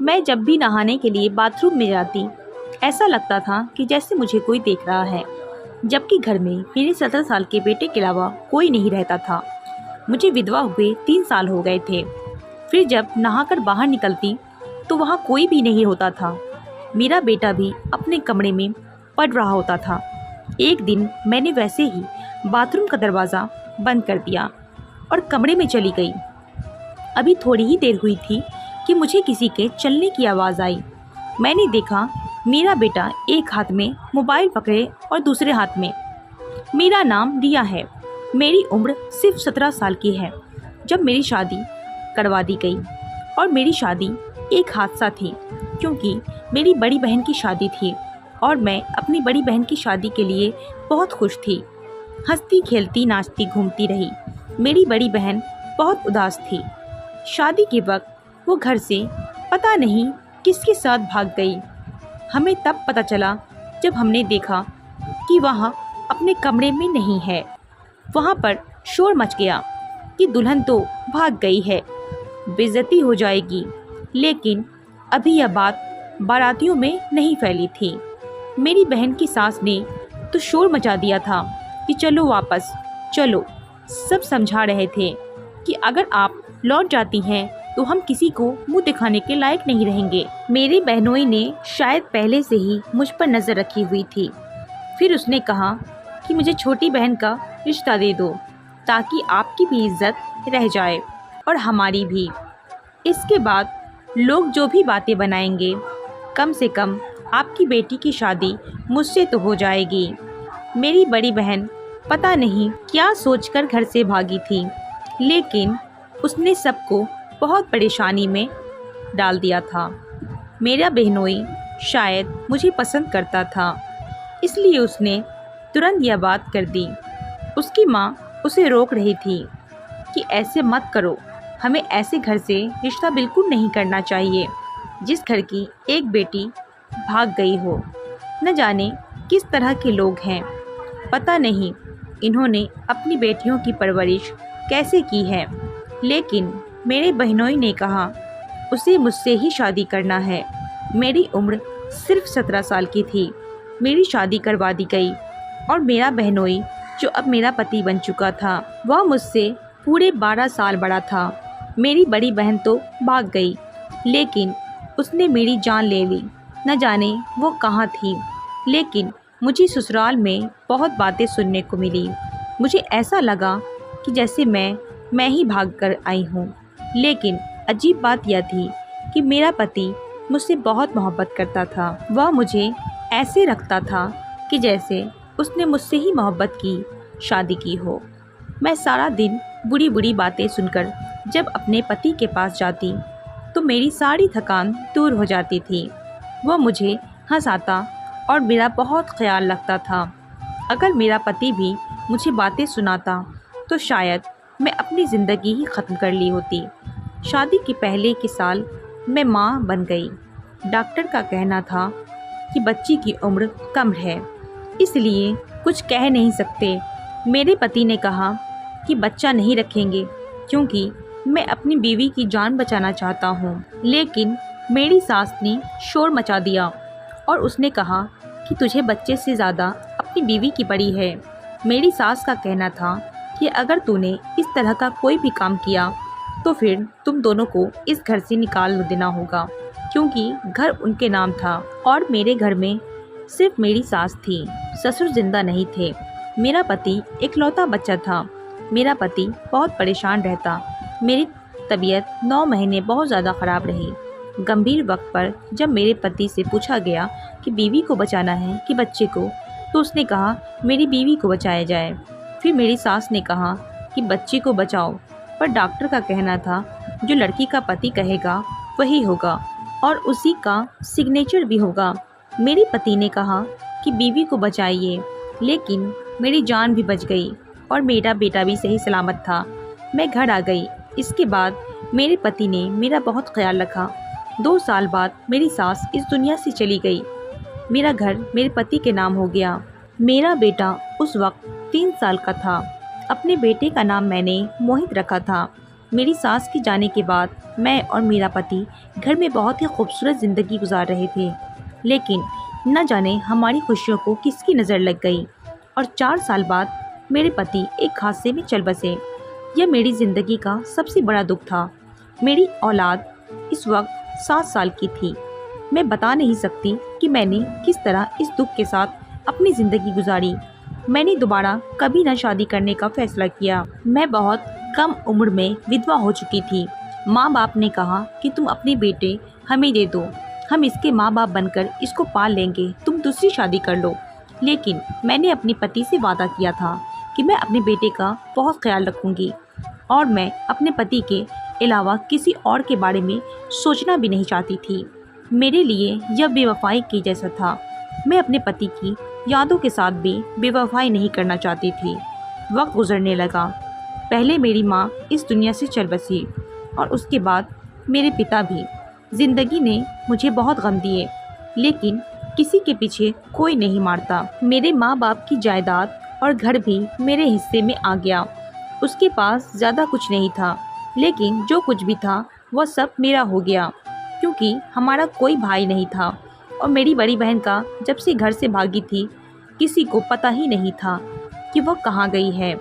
मैं जब भी नहाने के लिए बाथरूम में जाती, ऐसा लगता था कि जैसे मुझे कोई देख रहा है, जबकि घर में मेरे 17 साल के बेटे के अलावा कोई नहीं रहता था। मुझे विधवा हुए 3 साल हो गए थे। फिर जब नहाकर बाहर निकलती तो वहाँ कोई भी नहीं होता था। मेरा बेटा भी अपने कमरे में पढ़ रहा होता था। एक दिन मैंने वैसे ही बाथरूम का दरवाज़ा बंद कर दिया और कमरे में चली गई। अभी थोड़ी ही देर हुई थी कि मुझे किसी के चलने की आवाज़ आई। मैंने देखा मेरा बेटा एक हाथ में मोबाइल पकड़े और दूसरे हाथ में। मेरा नाम रिया है। मेरी उम्र सिर्फ 17 साल की है जब मेरी शादी करवा दी गई। और मेरी शादी एक हादसा थी, क्योंकि मेरी बड़ी बहन की शादी थी और मैं अपनी बड़ी बहन की शादी के लिए बहुत खुश थी। हंसती खेलती नाचती घूमती रही। मेरी बड़ी बहन बहुत उदास थी। शादी के वक्त वो घर से पता नहीं किसके साथ भाग गई। हमें तब पता चला जब हमने देखा कि वहाँ अपने कमरे में नहीं है। वहाँ पर शोर मच गया कि दुल्हन तो भाग गई है, बेइज्जती हो जाएगी। लेकिन अभी यह बात बारातियों में नहीं फैली थी। मेरी बहन की सास ने तो शोर मचा दिया था कि चलो वापस चलो। सब समझा रहे थे कि अगर आप लौट जाती हैं तो हम किसी को मुंह दिखाने के लायक नहीं रहेंगे। मेरी बहनोई ने शायद पहले से ही मुझ पर नज़र रखी हुई थी। फिर उसने कहा कि मुझे छोटी बहन का रिश्ता दे दो ताकि आपकी भी इज्जत रह जाए और हमारी भी। इसके बाद लोग जो भी बातें बनाएंगे, कम से कम आपकी बेटी की शादी मुझसे तो हो जाएगी। मेरी बड़ी बहन पता नहीं क्या सोचकर घर से भागी थी, लेकिन उसने सबको बहुत परेशानी में डाल दिया था। मेरा बहनोई शायद मुझे पसंद करता था, इसलिए उसने तुरंत यह बात कर दी। उसकी माँ उसे रोक रही थी कि ऐसे मत करो, हमें ऐसे घर से रिश्ता बिल्कुल नहीं करना चाहिए जिस घर की एक बेटी भाग गई हो। न जाने किस तरह के लोग हैं, पता नहीं इन्होंने अपनी बेटियों की परवरिश कैसे की है। लेकिन मेरे बहनोई ने कहा उसे मुझसे ही शादी करना है। मेरी उम्र सिर्फ 17 साल की थी। मेरी शादी करवा दी गई और मेरा बहनोई, जो अब मेरा पति बन चुका था, वह मुझसे पूरे 12 साल बड़ा था। मेरी बड़ी बहन तो भाग गई, लेकिन उसने मेरी जान ले ली। न जाने वो कहाँ थी, लेकिन मुझे ससुराल में बहुत बातें सुनने को मिली। मुझे ऐसा लगा कि जैसे मैं ही भाग कर आई हूँ। लेकिन अजीब बात यह थी कि मेरा पति मुझसे बहुत मोहब्बत करता था। वह मुझे ऐसे रखता था कि जैसे उसने मुझसे ही मोहब्बत की शादी की हो। मैं सारा दिन बुरी बुरी बातें सुनकर जब अपने पति के पास जाती तो मेरी सारी थकान दूर हो जाती थी। वह मुझे हंसाता और मेरा बहुत ख्याल रखता था। अगर मेरा पति भी मुझे बातें सुनाता तो शायद मैं अपनी ज़िंदगी ही ख़त्म कर ली होती। शादी के पहले के साल मैं माँ बन गई। डॉक्टर का कहना था कि बच्ची की उम्र कम है, इसलिए कुछ कह नहीं सकते। मेरे पति ने कहा कि बच्चा नहीं रखेंगे क्योंकि मैं अपनी बीवी की जान बचाना चाहता हूँ। लेकिन मेरी सास ने शोर मचा दिया और उसने कहा कि तुझे बच्चे से ज़्यादा अपनी बीवी की पड़ी है। मेरी सास का कहना था कि अगर तूने इस तरह का कोई भी काम किया तो फिर तुम दोनों को इस घर से निकाल देना होगा, क्योंकि घर उनके नाम था और मेरे घर में सिर्फ मेरी सास थी। ससुर जिंदा नहीं थे। मेरा पति इकलौता बच्चा था। मेरा पति बहुत परेशान रहता। मेरी तबीयत 9 महीने बहुत ज़्यादा ख़राब रही। गंभीर वक्त पर जब मेरे पति से पूछा गया कि बीवी को बचाना है कि बच्चे को, तो उसने कहा मेरी बीवी को बचाया जाए। फिर मेरी सास ने कहा कि बच्चे को बचाओ, पर डॉक्टर का कहना था जो लड़की का पति कहेगा वही होगा और उसी का सिग्नेचर भी होगा। मेरे पति ने कहा कि बीवी को बचाइए, लेकिन मेरी जान भी बच गई और मेरा बेटा भी सही सलामत था। मैं घर आ गई। इसके बाद मेरे पति ने मेरा बहुत ख्याल रखा। 2 साल बाद मेरी सास इस दुनिया से चली गई। मेरा घर मेरे पति के नाम हो गया। मेरा बेटा उस वक्त 3 साल का था। अपने बेटे का नाम मैंने मोहित रखा था। मेरी सास के जाने के बाद मैं और मेरा पति घर में बहुत ही खूबसूरत ज़िंदगी गुजार रहे थे, लेकिन न जाने हमारी खुशियों को किसकी नज़र लग गई और 4 साल बाद मेरे पति एक हादसे में चल बसे। यह मेरी ज़िंदगी का सबसे बड़ा दुख था। मेरी औलाद इस वक्त 7 साल की थी। मैं बता नहीं सकती कि मैंने किस तरह इस दुख के साथ अपनी ज़िंदगी गुजारी। मैंने दोबारा कभी न शादी करने का फैसला किया। मैं बहुत कम उम्र में विधवा हो चुकी थी। माँ बाप ने कहा कि तुम अपने बेटे हमें दे दो, हम इसके माँ बाप बनकर इसको पाल लेंगे, तुम दूसरी शादी कर लो। लेकिन मैंने अपने पति से वादा किया था कि मैं अपने बेटे का बहुत ख्याल रखूंगी और मैं अपने पति के अलावा किसी और के बारे में सोचना भी नहीं चाहती थी। मेरे लिए यह बेवफाई की जैसा था। मैं अपने पति की यादों के साथ भी बेवफाई नहीं करना चाहती थी। वक्त गुजरने लगा। पहले मेरी माँ इस दुनिया से चल बसी और उसके बाद मेरे पिता भी। ज़िंदगी ने मुझे बहुत गम दिए, लेकिन किसी के पीछे कोई नहीं मारता। मेरे माँ बाप की जायदाद और घर भी मेरे हिस्से में आ गया। उसके पास ज़्यादा कुछ नहीं था, लेकिन जो कुछ भी था वह सब मेरा हो गया, क्योंकि हमारा कोई भाई नहीं था और मेरी बड़ी बहन का जब से घर से भागी थी किसी को पता ही नहीं था कि वह कहाँ गई है।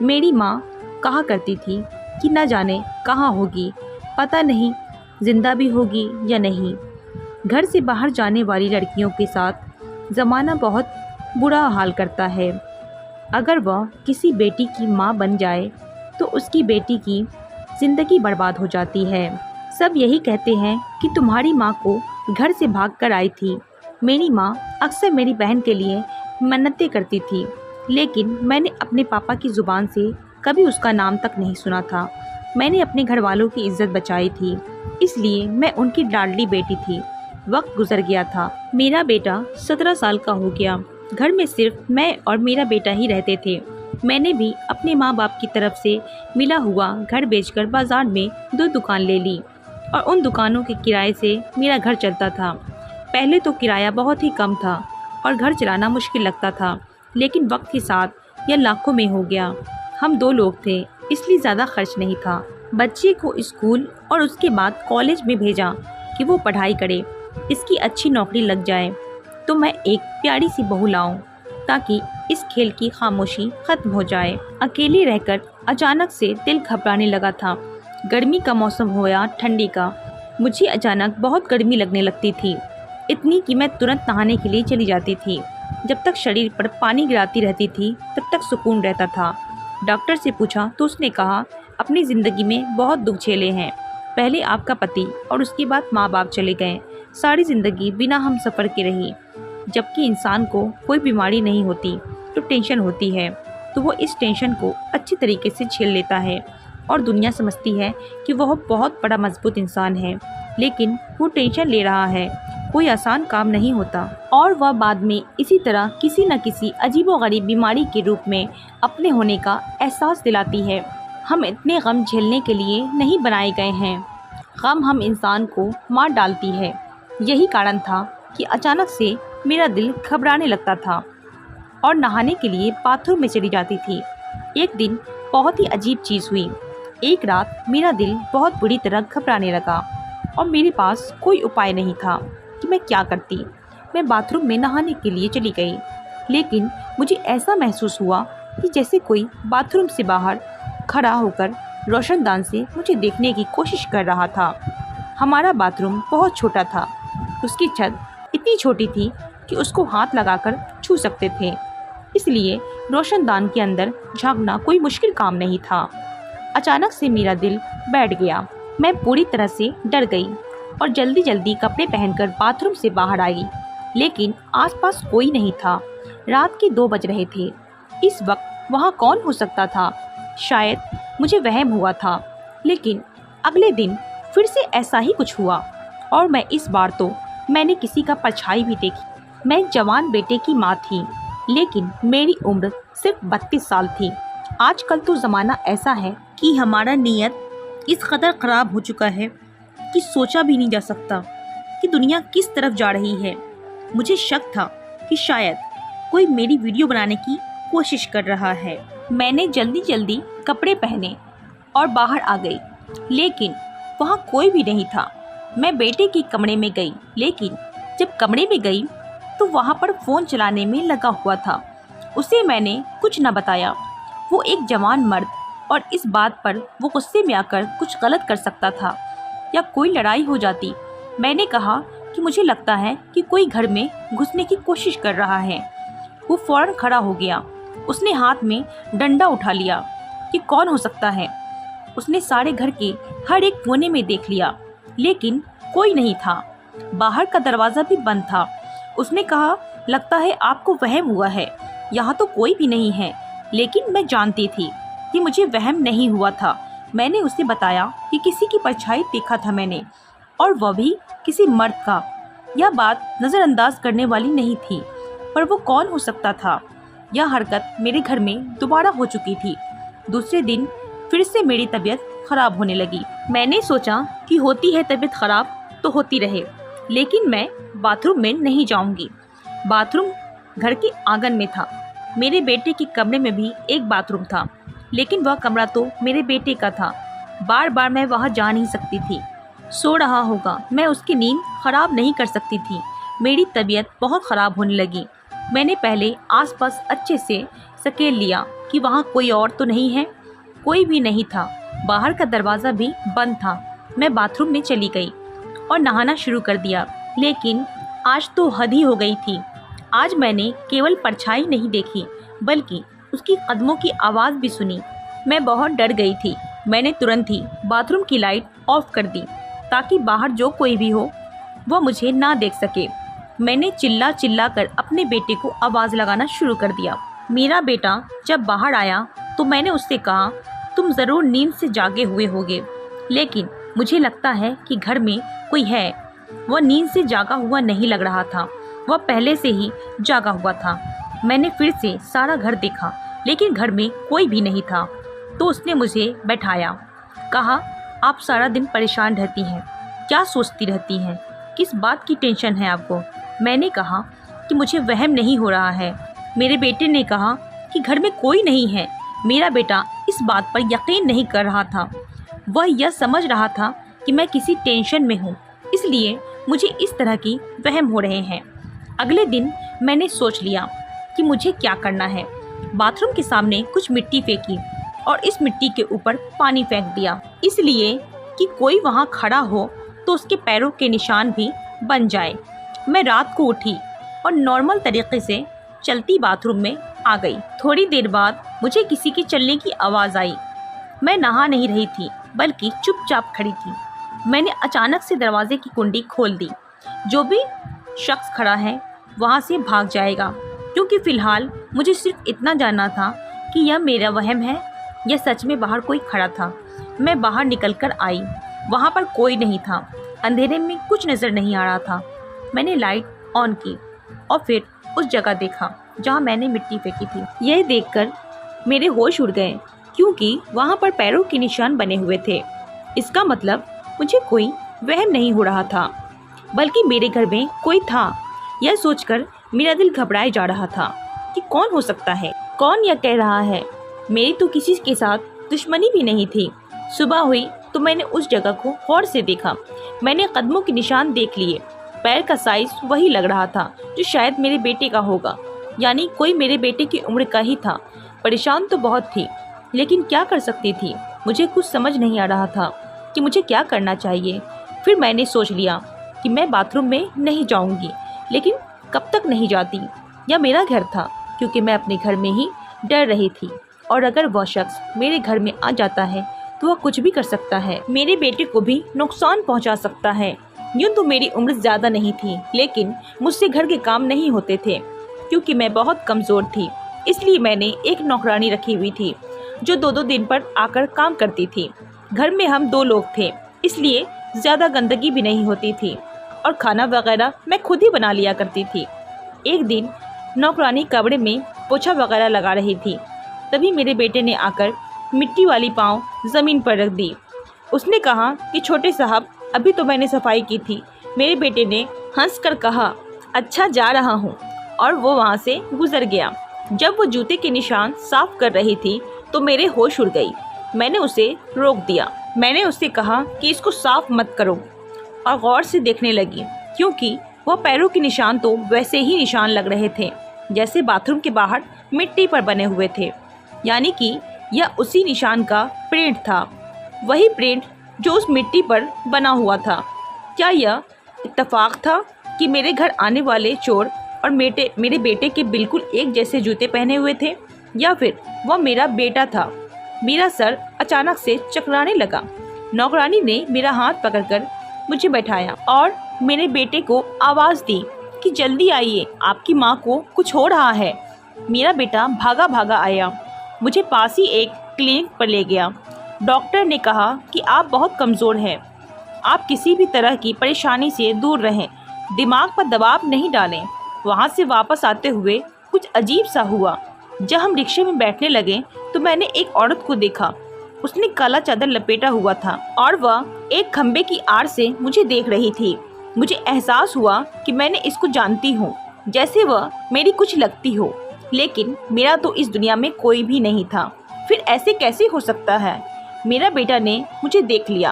मेरी माँ कहा करती थी कि न जाने कहाँ होगी, पता नहीं जिंदा भी होगी या नहीं। घर से बाहर जाने वाली लड़कियों के साथ ज़माना बहुत बुरा हाल करता है। अगर वह किसी बेटी की माँ बन जाए तो उसकी बेटी की ज़िंदगी बर्बाद हो जाती है। सब यही कहते हैं कि तुम्हारी माँ को घर से भाग कर आई थी। मेरी माँ अक्सर मेरी बहन के लिए मन्नतें करती थी, लेकिन मैंने अपने पापा की ज़ुबान से कभी उसका नाम तक नहीं सुना था। मैंने अपने घर वालों की इज्जत बचाई थी, इसलिए मैं उनकी लाडली बेटी थी। वक्त गुजर गया था। मेरा बेटा 17 साल का हो गया। घर में सिर्फ मैं और मेरा बेटा ही रहते थे। मैंने भी अपने माँ बाप की तरफ से मिला हुआ घर बेचकर बाजार में 2 दुकान ले ली और उन दुकानों के किराए से मेरा घर चलता था। पहले तो किराया बहुत ही कम था और घर चलाना मुश्किल लगता था, लेकिन वक्त के साथ यह लाखों में हो गया। हम 2 लोग थे, इसलिए ज़्यादा खर्च नहीं था। बच्चे को स्कूल और उसके बाद कॉलेज में भेजा कि वो पढ़ाई करे, इसकी अच्छी नौकरी लग जाए तो मैं एक प्यारी सी बहू लाऊं, ताकि इस खेल की खामोशी खत्म हो जाए। अकेले रहकर अचानक से दिल घबराने लगा था। गर्मी का मौसम हो या ठंडी का, मुझे अचानक बहुत गर्मी लगने लगती थी, इतनी कि मैं तुरंत नहाने के लिए चली जाती थी। जब तक शरीर पर पानी गिराती रहती थी तब तक सुकून रहता था। डॉक्टर से पूछा तो उसने कहा, अपनी ज़िंदगी में बहुत दुख झेले हैं। पहले आपका पति और उसके बाद माँ बाप चले गए। सारी ज़िंदगी बिना हम सफ़र के रही। जबकि इंसान को कोई बीमारी नहीं होती तो टेंशन होती है, तो वो इस टेंशन को अच्छी तरीके से झेल लेता है और दुनिया समझती है कि वह बहुत बड़ा मजबूत इंसान है, लेकिन वो टेंशन ले रहा है। कोई आसान काम नहीं होता और वह बाद में इसी तरह किसी न किसी अजीबोगरीब बीमारी के रूप में अपने होने का एहसास दिलाती है। हम इतने गम झेलने के लिए नहीं बनाए गए हैं। गम हम इंसान को मार डालती है। यही कारण था कि अचानक से मेरा दिल घबराने लगता था और नहाने के लिए बाथरूम में चली जाती थी। एक दिन बहुत ही अजीब चीज़ हुई। एक रात मेरा दिल बहुत बुरी तरह घबराने लगा और मेरे पास कोई उपाय नहीं था कि मैं क्या करती। मैं बाथरूम में नहाने के लिए चली गई, लेकिन मुझे ऐसा महसूस हुआ कि जैसे कोई बाथरूम से बाहर खड़ा होकर रोशनदान से मुझे देखने की कोशिश कर रहा था। हमारा बाथरूम बहुत छोटा था। उसकी छत इतनी छोटी थी कि उसको हाथ लगाकर छू सकते थे, इसलिए रोशनदान के अंदर झांकना कोई मुश्किल काम नहीं था। अचानक से मेरा दिल बैठ गया। मैं पूरी तरह से डर गई और जल्दी जल्दी कपड़े पहनकर बाथरूम से बाहर आई, लेकिन आसपास कोई नहीं था। रात के 2 बज रहे थे। इस वक्त वहाँ कौन हो सकता था? शायद मुझे वहम हुआ था, लेकिन अगले दिन फिर से ऐसा ही कुछ हुआ और मैं इस बार तो मैंने किसी का परछाई भी देखी। मैं जवान बेटे की माँ थी, लेकिन मेरी उम्र सिर्फ 32 साल थी। आजकल तो ज़माना ऐसा है कि हमारा नीयत इस कदर ख़राब हो चुका है कि सोचा भी नहीं जा सकता कि दुनिया किस तरफ जा रही है। मुझे शक था कि शायद कोई मेरी वीडियो बनाने की कोशिश कर रहा है। मैंने जल्दी जल्दी कपड़े पहने और बाहर आ गई, लेकिन वहाँ कोई भी नहीं था। मैं बेटे के कमरे में गई, लेकिन जब कमरे में गई तो वहाँ पर फ़ोन चलाने में लगा हुआ था। उसे मैंने कुछ न बताया। वो एक जवान मर्द और इस बात पर वो गुस्से में आकर कुछ गलत कर सकता था या कोई लड़ाई हो जाती। मैंने कहा कि मुझे लगता है कि कोई घर में घुसने की कोशिश कर रहा है। वो फौरन खड़ा हो गया। उसने हाथ में डंडा उठा लिया कि कौन हो सकता है। उसने सारे घर के हर एक कोने में देख लिया, लेकिन कोई नहीं था। बाहर का दरवाज़ा भी बंद था। उसने कहा, लगता है आपको वहम हुआ है, यहाँ तो कोई भी नहीं है। लेकिन मैं जानती थी कि मुझे वहम नहीं हुआ था। मैंने उसे बताया कि किसी की परछाई देखा था मैंने, और वह भी किसी मर्द का। यह बात नज़रअंदाज करने वाली नहीं थी, पर वो कौन हो सकता था? यह हरकत मेरे घर में दोबारा हो चुकी थी। दूसरे दिन फिर से मेरी तबीयत ख़राब होने लगी। मैंने सोचा कि होती है तबीयत ख़राब तो होती रहे, लेकिन मैं बाथरूम में नहीं जाऊंगी। बाथरूम घर के आंगन में था। मेरे बेटे के कमरे में भी एक बाथरूम था, लेकिन वह कमरा तो मेरे बेटे का था। बार बार मैं वहाँ जा नहीं सकती थी। सो रहा होगा, मैं उसकी नींद ख़राब नहीं कर सकती थी। मेरी तबीयत बहुत ख़राब होने लगी। मैंने पहले आसपास अच्छे से सकेल लिया कि वहाँ कोई और तो नहीं है। कोई भी नहीं था। बाहर का दरवाज़ा भी बंद था। मैं बाथरूम में चली गई और नहाना शुरू कर दिया, लेकिन आज तो हद ही हो गई थी। आज मैंने केवल परछाई नहीं देखी, बल्कि उसकी कदमों की आवाज़ भी सुनी। मैं बहुत डर गई थी। मैंने तुरंत ही बाथरूम की लाइट ऑफ कर दी, ताकि बाहर जो कोई भी हो वह मुझे ना देख सके। मैंने चिल्ला चिल्ला कर अपने बेटे को आवाज़ लगाना शुरू कर दिया। मेरा बेटा जब बाहर आया तो मैंने उससे कहा, तुम ज़रूर नींद से जागे हुए होगे, लेकिन मुझे लगता है कि घर में कोई है। वह नींद से जागा हुआ नहीं लग रहा था, वह पहले से ही जागा हुआ था। मैंने फिर से सारा घर देखा, लेकिन घर में कोई भी नहीं था। तो उसने मुझे बैठाया, कहा, आप सारा दिन परेशान रहती हैं, क्या सोचती रहती हैं, किस बात की टेंशन है आपको? मैंने कहा कि मुझे वहम नहीं हो रहा है। मेरे बेटे ने कहा कि घर में कोई नहीं है। मेरा बेटा इस बात पर यकीन नहीं कर रहा था। वह यह समझ रहा था कि मैं किसी टेंशन में हूँ, इसलिए मुझे इस तरह की वहम हो रहे हैं। अगले दिन मैंने सोच लिया कि मुझे क्या करना है। बाथरूम के सामने कुछ मिट्टी फेंकी और इस मिट्टी के ऊपर पानी फेंक दिया, इसलिए कि कोई वहाँ खड़ा हो तो उसके पैरों के निशान भी बन जाए। मैं रात को उठी और नॉर्मल तरीके से चलती बाथरूम में आ गई। थोड़ी देर बाद मुझे किसी के चलने की आवाज़ आई। मैं नहा नहीं रही थी, बल्कि चुपचाप खड़ी थी। मैंने अचानक से दरवाजे की कुंडी खोल दी। जो भी शख्स खड़ा है वहाँ से भाग जाएगा, क्योंकि फ़िलहाल मुझे सिर्फ इतना जानना था कि यह मेरा वहम है या सच में बाहर कोई खड़ा था। मैं बाहर निकलकर आई। वहाँ पर कोई नहीं था। अंधेरे में कुछ नज़र नहीं आ रहा था। मैंने लाइट ऑन की और फिर उस जगह देखा जहाँ मैंने मिट्टी फेंकी थी। यह देखकर मेरे होश उड़ गए, क्योंकि वहाँ पर पैरों के निशान बने हुए थे। इसका मतलब मुझे कोई वहम नहीं हो रहा था, बल्कि मेरे घर में कोई था। यह सोचकर मेरा दिल घबराए जा रहा था कि कौन हो सकता है, कौन यह कह रहा है। मेरी तो किसी के साथ दुश्मनी भी नहीं थी। सुबह हुई तो मैंने उस जगह को गौर से देखा। मैंने कदमों के निशान देख लिए। पैर का साइज वही लग रहा था जो शायद मेरे बेटे का होगा, यानी कोई मेरे बेटे की उम्र का ही था। परेशान तो बहुत थी, लेकिन क्या कर सकती थी? मुझे कुछ समझ नहीं आ रहा था कि मुझे क्या करना चाहिए। फिर मैंने सोच लिया कि मैं बाथरूम में नहीं जाऊंगी, लेकिन कब तक नहीं जाती। यह मेरा घर था, क्योंकि मैं अपने घर में ही डर रही थी, और अगर वह शख्स मेरे घर में आ जाता है तो वह कुछ भी कर सकता है, मेरे बेटे को भी नुकसान पहुंचा सकता है। यूँ तो मेरी उम्र ज़्यादा नहीं थी, लेकिन मुझसे घर के काम नहीं होते थे, क्योंकि मैं बहुत कमज़ोर थी। इसलिए मैंने एक नौकरानी रखी हुई थी जो 2-2 दिन पर आकर काम करती थी। घर में हम 2 लोग थे, इसलिए ज़्यादा गंदगी भी नहीं होती थी, और खाना वगैरह मैं खुद ही बना लिया करती थी। एक दिन नौकरानी कमरे में पोछा वगैरह लगा रही थी, तभी मेरे बेटे ने आकर मिट्टी वाली पाँव ज़मीन पर रख दी। उसने कहा कि छोटे साहब, अभी तो मैंने सफाई की थी। मेरे बेटे ने हंसकर कहा, अच्छा जा रहा हूँ, और वो वहाँ से गुजर गया। जब वो जूते के निशान साफ कर रही थी तो मेरे होश उड़ गई। मैंने उसे रोक दिया। मैंने उससे कहा कि इसको साफ मत करो और गौर से देखने लगी, क्योंकि वह पैरों के निशान तो वैसे ही निशान लग रहे थे जैसे बाथरूम के बाहर मिट्टी पर बने हुए थे। यानी कि यह उसी निशान का प्रिंट था, वही प्रिंट जो उस मिट्टी पर बना हुआ था। क्या यह इत्तेफाक था कि मेरे घर आने वाले चोर और मेरे बेटे के बिल्कुल एक जैसे जूते पहने हुए थे, या फिर वह मेरा बेटा था? मेरा सर अचानक से चकराने लगा। नौकरानी ने मेरा हाथ पकड़कर मुझे बैठाया और मेरे बेटे को आवाज़ दी कि जल्दी आइए, आपकी माँ को कुछ हो रहा है। मेरा बेटा भागा भागा आया, मुझे पास ही एक क्लिनिक पर ले गया। डॉक्टर ने कहा कि आप बहुत कमज़ोर हैं, आप किसी भी तरह की परेशानी से दूर रहें, दिमाग पर दबाव नहीं डालें। वहाँ से वापस आते हुए कुछ अजीब सा हुआ। जब हम रिक्शे में बैठने लगे तो मैंने एक औरत को देखा। उसने काला चादर लपेटा हुआ था और वह एक खंबे की आड़ से मुझे देख रही थी। मुझे एहसास हुआ कि मैंने इसको जानती हूँ, जैसे वह मेरी कुछ लगती हो, लेकिन मेरा तो इस दुनिया में कोई भी नहीं था। फिर ऐसे कैसे हो सकता है? मेरा बेटा ने मुझे देख लिया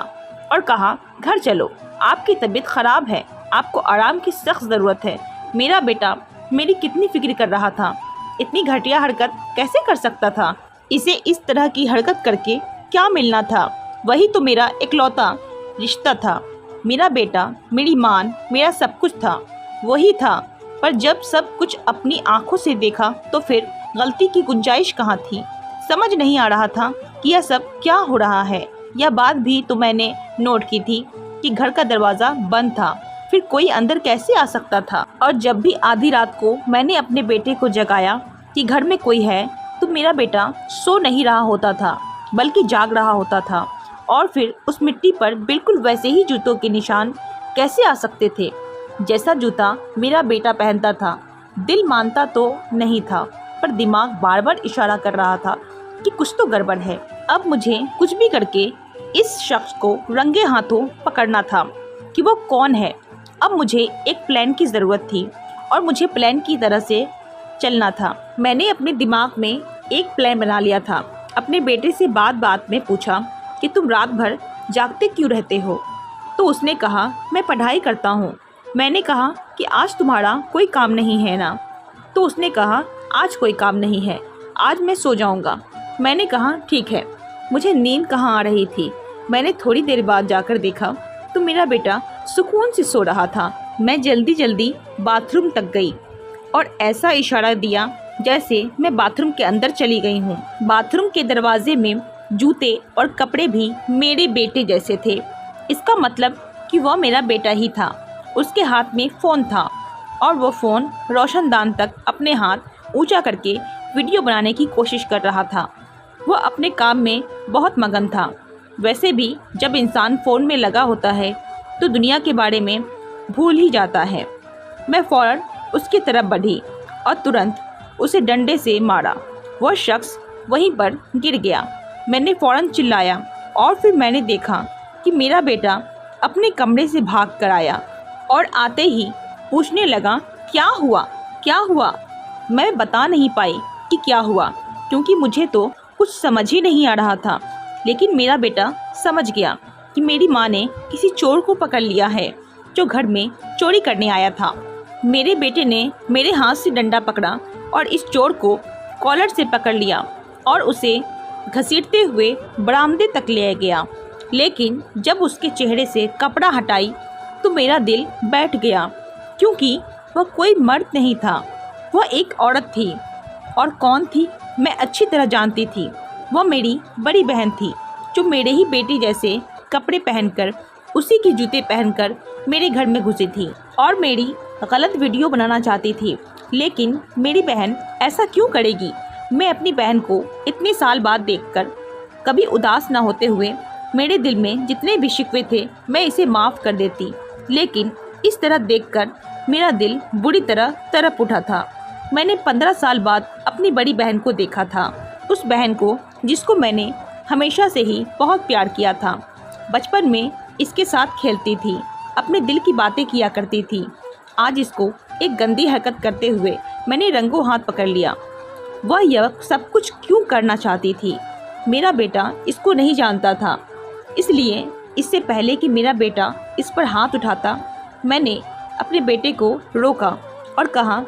और कहा, घर चलो, आपकी तबीयत खराब है, आपको आराम की सख्त ज़रूरत है। मेरा बेटा मेरी कितनी फिक्र कर रहा था, इतनी घटिया हरकत कैसे कर सकता था? इसे इस तरह की हरकत करके क्या मिलना था? वही तो मेरा इकलौता रिश्ता था। मेरा बेटा, मेरी मान, मेरा सब कुछ था, वही था। पर जब सब कुछ अपनी आंखों से देखा तो फिर गलती की गुंजाइश कहाँ थी? समझ नहीं आ रहा था कि यह सब क्या हो रहा है। यह बात भी तो मैंने नोट की थी कि घर का दरवाज़ा बंद था, फिर कोई अंदर कैसे आ सकता था? और जब भी आधी रात को मैंने अपने बेटे को जगाया कि घर में कोई है, तो मेरा बेटा सो नहीं रहा होता था, बल्कि जाग रहा होता था। और फिर उस मिट्टी पर बिल्कुल वैसे ही जूतों के निशान कैसे आ सकते थे जैसा जूता मेरा बेटा पहनता था? दिल मानता तो नहीं था, पर दिमाग बार बार इशारा कर रहा था कि कुछ तो गड़बड़ है। अब मुझे कुछ भी करके इस शख्स को रंगे हाथों पकड़ना था कि वो कौन है। अब मुझे एक प्लान की ज़रूरत थी और मुझे प्लान की तरह से चलना था। मैंने अपने दिमाग में एक प्लान बना लिया था। अपने बेटे से बात बात में पूछा कि तुम रात भर जागते क्यों रहते हो? तो उसने कहा, मैं पढ़ाई करता हूँ। मैंने कहा कि आज तुम्हारा कोई काम नहीं है ना? तो उसने कहा, आज कोई काम नहीं है, आज मैं सो जाऊँगा। मैंने कहा, ठीक है। मुझे नींद कहाँ आ रही थी। मैंने थोड़ी देर बाद जाकर देखा तो मेरा बेटा सुकून से सो रहा था। मैं जल्दी जल्दी बाथरूम तक गई और ऐसा इशारा दिया जैसे मैं बाथरूम के अंदर चली गई हूँ। बाथरूम के दरवाजे में जूते और कपड़े भी मेरे बेटे जैसे थे। इसका मतलब कि वह मेरा बेटा ही था। उसके हाथ में फ़ोन था और वो फ़ोन रोशनदान तक अपने हाथ ऊंचा करके वीडियो बनाने की कोशिश कर रहा था। वह अपने काम में बहुत मगन था। वैसे भी जब इंसान फ़ोन में लगा होता है तो दुनिया के बारे में भूल ही जाता है। मैं फ़ौरन उसकी तरफ बढ़ी और तुरंत उसे डंडे से मारा। वह शख्स वहीं पर गिर गया। मैंने फ़ौरन चिल्लाया और फिर मैंने देखा कि मेरा बेटा अपने कमरे से भाग कर आया और आते ही पूछने लगा, क्या हुआ, क्या हुआ? मैं बता नहीं पाई कि क्या हुआ, क्योंकि मुझे तो कुछ समझ ही नहीं आ रहा था। लेकिन मेरा बेटा समझ गया कि मेरी माँ ने किसी चोर को पकड़ लिया है जो घर में चोरी करने आया था। मेरे बेटे ने मेरे हाथ से डंडा पकड़ा और इस चोर को कॉलर से पकड़ लिया और उसे घसीटते हुए बरामदे तक ले गया। लेकिन जब उसके चेहरे से कपड़ा हटाई तो मेरा दिल बैठ गया, क्योंकि वह कोई मर्द नहीं था, वह एक औरत थी। और कौन थी? मैं अच्छी तरह जानती थी। वह मेरी बड़ी बहन थी, जो मेरे ही बेटी जैसे कपड़े पहनकर, उसी के जूते पहनकर मेरे घर में घुसी थी और मेरी गलत वीडियो बनाना चाहती थी। लेकिन मेरी बहन ऐसा क्यों करेगी? मैं अपनी बहन को इतने साल बाद देखकर कभी उदास न होते हुए मेरे दिल में जितने भी शिकवे थे मैं इसे माफ़ कर देती। लेकिन इस तरह देखकर मेरा दिल बुरी तरह तड़प उठा था। मैंने 15 साल बाद अपनी बड़ी बहन को देखा था, उस बहन को जिसको मैंने हमेशा से ही बहुत प्यार किया था। बचपन में इसके साथ खेलती थी, अपने दिल की बातें किया करती थी। आज इसको एक गंदी हरकत करते हुए मैंने रंगों हाथ पकड़ लिया। वह यह सब कुछ क्यों करना चाहती थी? मेरा बेटा इसको नहीं जानता था, इसलिए इससे पहले कि मेरा बेटा इस पर हाथ उठाता, मैंने अपने बेटे को रोका और कहा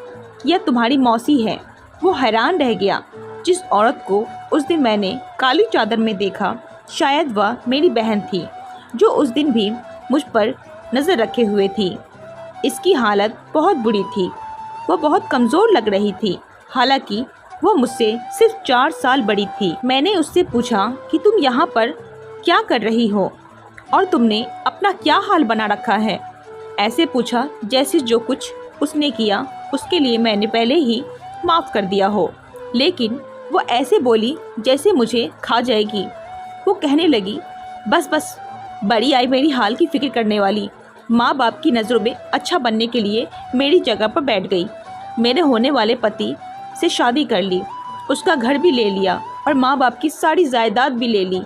कि यह तुम्हारी मौसी है। वो हैरान रह गया। जिस औरत को उस दिन मैंने काली चादर में देखा, शायद वह मेरी बहन थी, जो उस दिन भी मुझ पर नज़र रखे हुए थी। इसकी हालत बहुत बुरी थी। वह बहुत कमज़ोर लग रही थी, हालांकि वह मुझसे सिर्फ 4 साल बड़ी थी। मैंने उससे पूछा कि तुम यहाँ पर क्या कर रही हो और तुमने अपना क्या हाल बना रखा है। ऐसे पूछा जैसे जो कुछ उसने किया उसके लिए मैंने पहले ही माफ़ कर दिया हो, लेकिन वो ऐसे बोली जैसे मुझे खा जाएगी। वो कहने लगी, बस बस, बड़ी आई मेरी हाल की फिक्र करने वाली। माँ बाप की नज़रों में अच्छा बनने के लिए मेरी जगह पर बैठ गई। मेरे होने वाले पति से शादी कर ली, उसका घर भी ले लिया और माँ बाप की सारी जायदाद भी ले ली,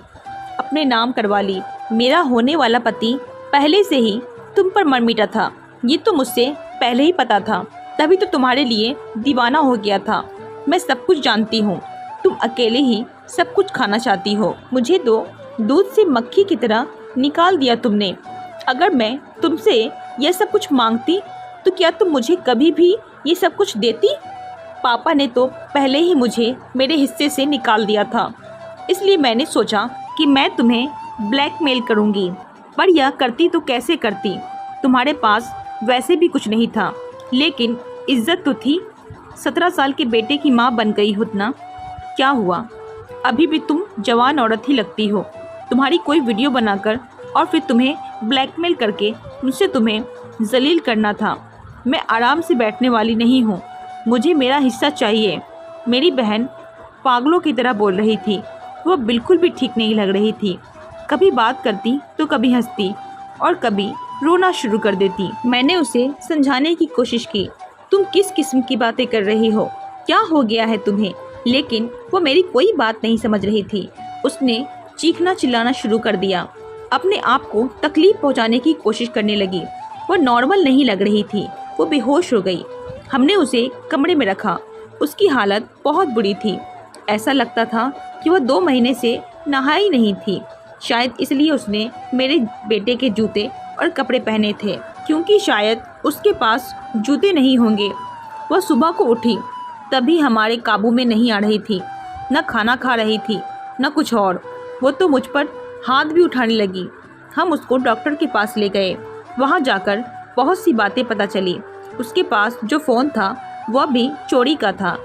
अपने नाम करवा ली। मेरा होने वाला पति पहले से ही तुम पर मर मिटा था, ये तो मुझसे पहले ही पता था, तभी तो तुम्हारे लिए दीवाना हो गया था। मैं सब कुछ जानती हूँ, तुम अकेले ही सब कुछ खाना चाहती हो। मुझे तो दूध से मक्खी की तरह निकाल दिया तुमने। अगर मैं तुमसे यह सब कुछ मांगती तो क्या तुम मुझे कभी भी ये सब कुछ देती? पापा ने तो पहले ही मुझे मेरे हिस्से से निकाल दिया था, इसलिए मैंने सोचा कि मैं तुम्हें ब्लैकमेल करूँगी। पर यह करती तो कैसे करती? तुम्हारे पास वैसे भी कुछ नहीं था, लेकिन इज्जत तो थी। 17 साल के बेटे की माँ बन गई हो ना। क्या हुआ, अभी भी तुम जवान औरत ही लगती हो। तुम्हारी कोई वीडियो बनाकर और फिर तुम्हें ब्लैकमेल करके मुझसे तुम्हें जलील करना था। मैं आराम से बैठने वाली नहीं हूँ, मुझे मेरा हिस्सा चाहिए। मेरी बहन पागलों की तरह बोल रही थी। वह बिल्कुल भी ठीक नहीं लग रही थी। कभी बात करती तो कभी हंसती और कभी रोना शुरू कर देती। मैंने उसे समझाने की कोशिश की, तुम किस किस्म की बातें कर रही हो, क्या हो गया है तुम्हें? लेकिन वो मेरी कोई बात नहीं समझ रही थी। उसने चीखना चिल्लाना शुरू कर दिया, अपने आप को तकलीफ पहुंचाने की कोशिश करने लगी। वो नॉर्मल नहीं लग रही थी, वो बेहोश हो गई। हमने उसे कमरे में रखा। उसकी हालत बहुत बुरी थी। ऐसा लगता था कि वह 2 महीने से नहाई नहीं थी। शायद इसलिए उसने मेरे बेटे के जूते और कपड़े पहने थे, क्योंकि शायद उसके पास जूते नहीं होंगे। वह सुबह को उठी तभी हमारे काबू में नहीं आ रही थी, न खाना खा रही थी न कुछ और। वो तो मुझ पर हाथ भी उठाने लगी। हम उसको डॉक्टर के पास ले गए। वहाँ जाकर बहुत सी बातें पता चली। उसके पास जो फ़ोन था वह भी चोरी का था।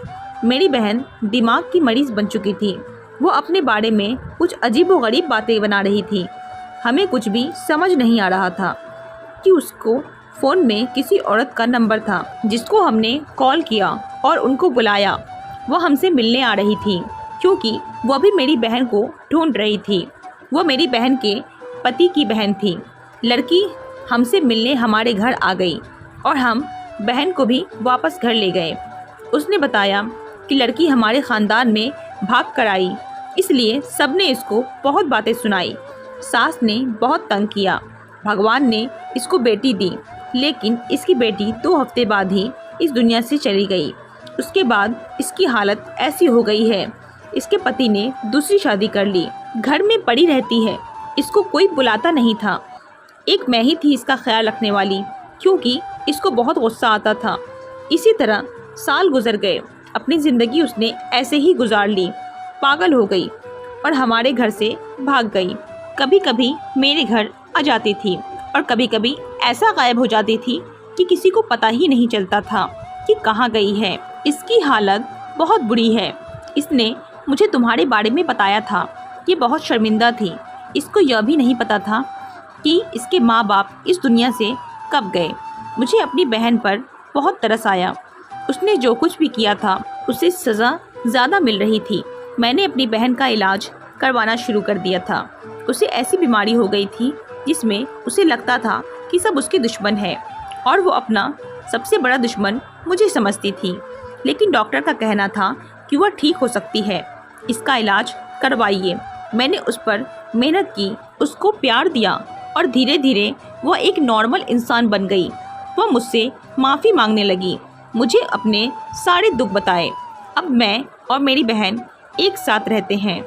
मेरी बहन दिमाग की मरीज़ बन चुकी थी। वो अपने बारे में कुछ अजीबोगरीब बातें बना रही थी। हमें कुछ भी समझ नहीं आ रहा था कि उसको फ़ोन में किसी औरत का नंबर था जिसको हमने कॉल किया और उनको बुलाया। वह हमसे मिलने आ रही थी, क्योंकि वह भी मेरी बहन को ढूंढ रही थी। वो मेरी बहन के पति की बहन थी। लड़की हमसे मिलने हमारे घर आ गई और हम बहन को भी वापस घर ले गए। उसने बताया कि लड़की हमारे ख़ानदान में भाग कर आई, इसलिए सबने इसको बहुत बातें सुनाई। सास ने बहुत तंग किया। भगवान ने इसको बेटी दी, लेकिन इसकी बेटी 2 हफ्ते बाद ही इस दुनिया से चली गई। उसके बाद इसकी हालत ऐसी हो गई है, इसके पति ने दूसरी शादी कर ली। घर में पड़ी रहती है, इसको कोई बुलाता नहीं था। एक मैं ही थी इसका ख्याल रखने वाली, क्योंकि इसको बहुत गुस्सा आता था। इसी तरह साल गुजर गए। अपनी ज़िंदगी उसने ऐसे ही गुजार ली। पागल हो गई और हमारे घर से भाग गई। कभी कभी मेरे घर आ जाती थी और कभी कभी ऐसा गायब हो जाती थी कि किसी को पता ही नहीं चलता था कि कहाँ गई है। इसकी हालत बहुत बुरी है। इसने मुझे तुम्हारे बारे में बताया था। ये बहुत शर्मिंदा थी। इसको यह भी नहीं पता था कि इसके माँ बाप इस दुनिया से कब गए। मुझे अपनी बहन पर बहुत तरस आया। उसने जो कुछ भी किया था उसे सज़ा ज़्यादा मिल रही थी। मैंने अपनी बहन का इलाज करवाना शुरू कर दिया था। उसे ऐसी बीमारी हो गई थी जिसमें उसे लगता था कि सब उसके दुश्मन है और वो अपना सबसे बड़ा दुश्मन मुझे समझती थी। लेकिन डॉक्टर का कहना था कि वह ठीक हो सकती है, इसका इलाज करवाइए। मैंने उस पर मेहनत की, उसको प्यार दिया और धीरे धीरे वह एक नॉर्मल इंसान बन गई। वह मुझसे माफ़ी मांगने लगी, मुझे अपने सारे दुख बताए। अब मैं और मेरी बहन एक साथ रहते हैं।